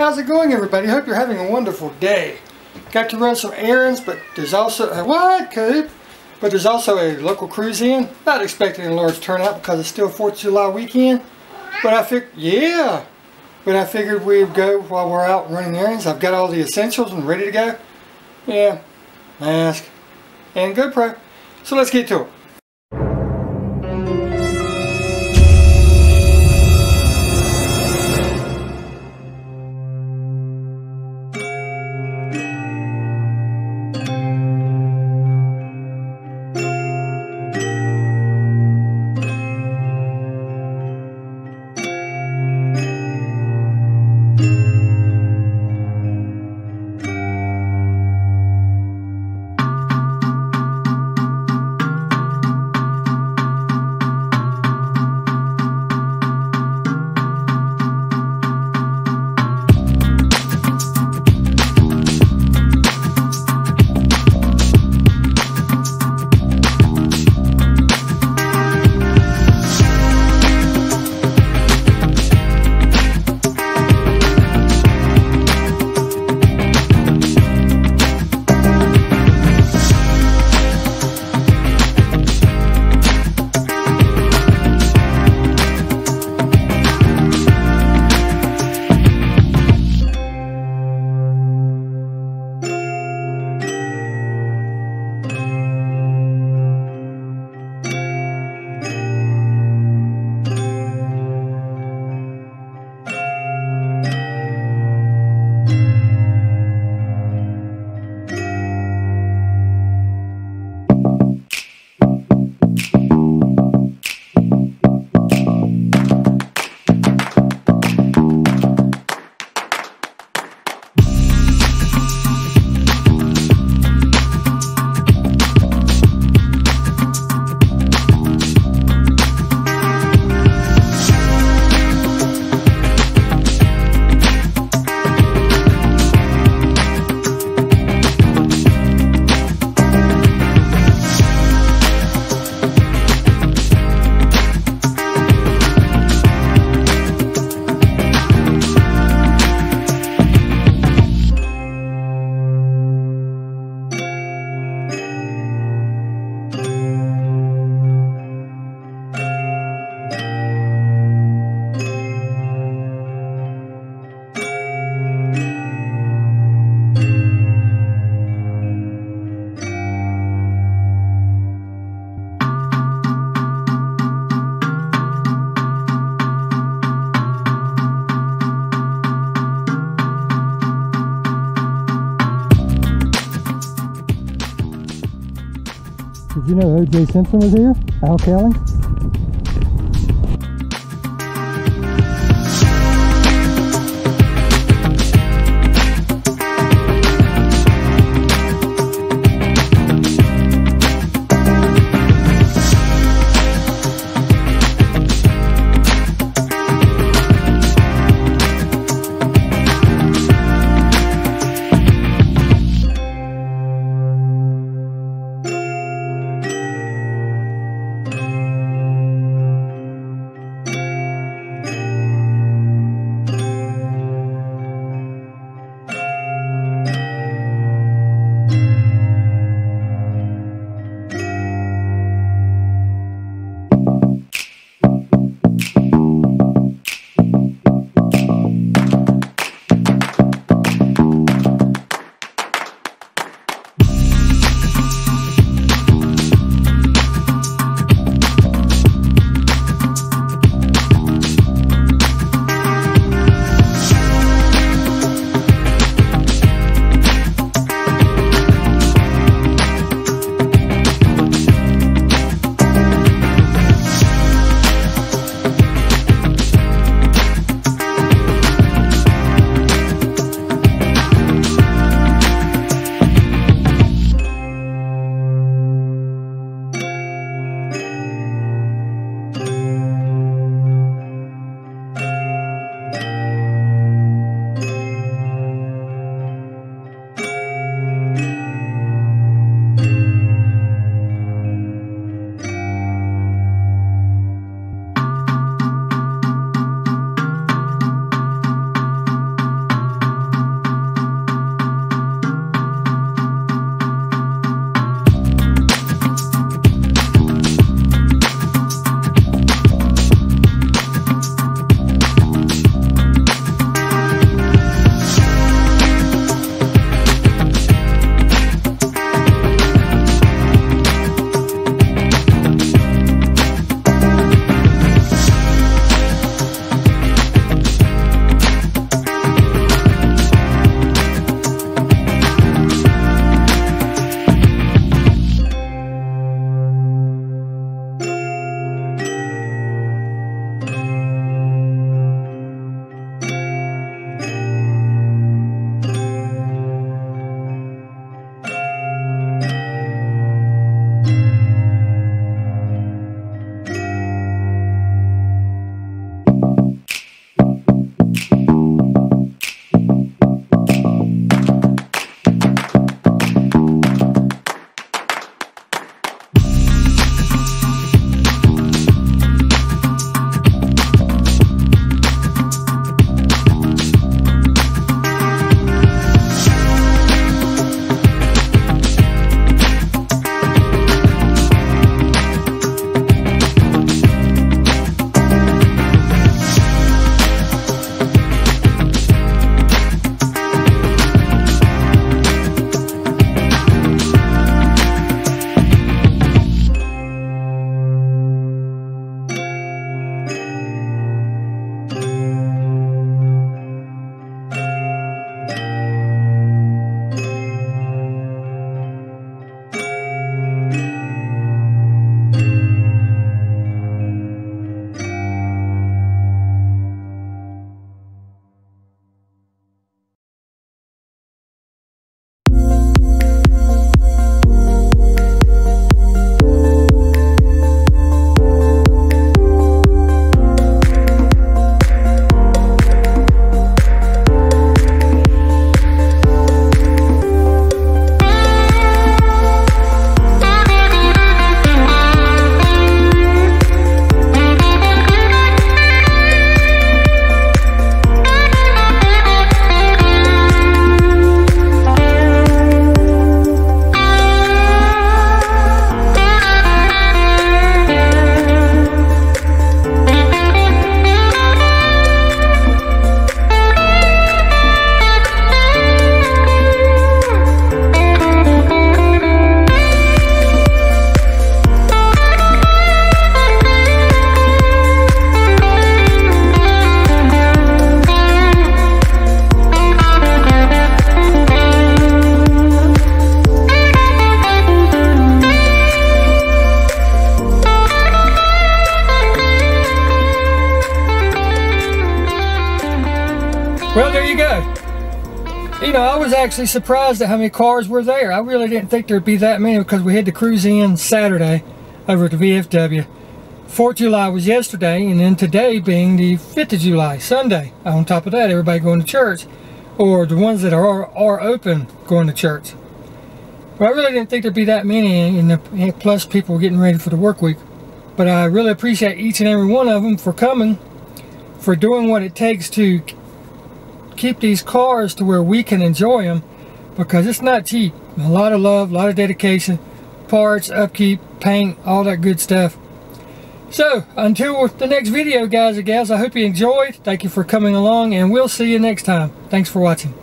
How's it going, everybody? Hope you're having a wonderful day. Got to run some errands, but there's also what, Coop? But there's also a local cruise in. Not expecting a large turnout because it's still 4th of July weekend. But I figured we'd go while we're out running errands. I've got all the essentials and ready to go. Yeah, mask and GoPro. So let's get to it. Did you know O.J. Simpson was here? Al Kelly? Well, there you go. You know, I was actually surprised at how many cars were there. I really didn't think there'd be that many because we had to cruise in Saturday over at the VFW. 4th of July was yesterday, and then today being the 5th of July, Sunday. On top of that, everybody going to church, or the ones that are open going to church. But I really didn't think there'd be that many, and plus people getting ready for the work week. But I really appreciate each and every one of them for coming, for doing what it takes to keep these cars to where we can enjoy them, because it's not cheap. A lot of love, a lot of dedication, parts, upkeep, paint, all that good stuff. So until the next video, guys and gals, I hope you enjoyed. Thank you for coming along, and we'll see you next time. Thanks for watching.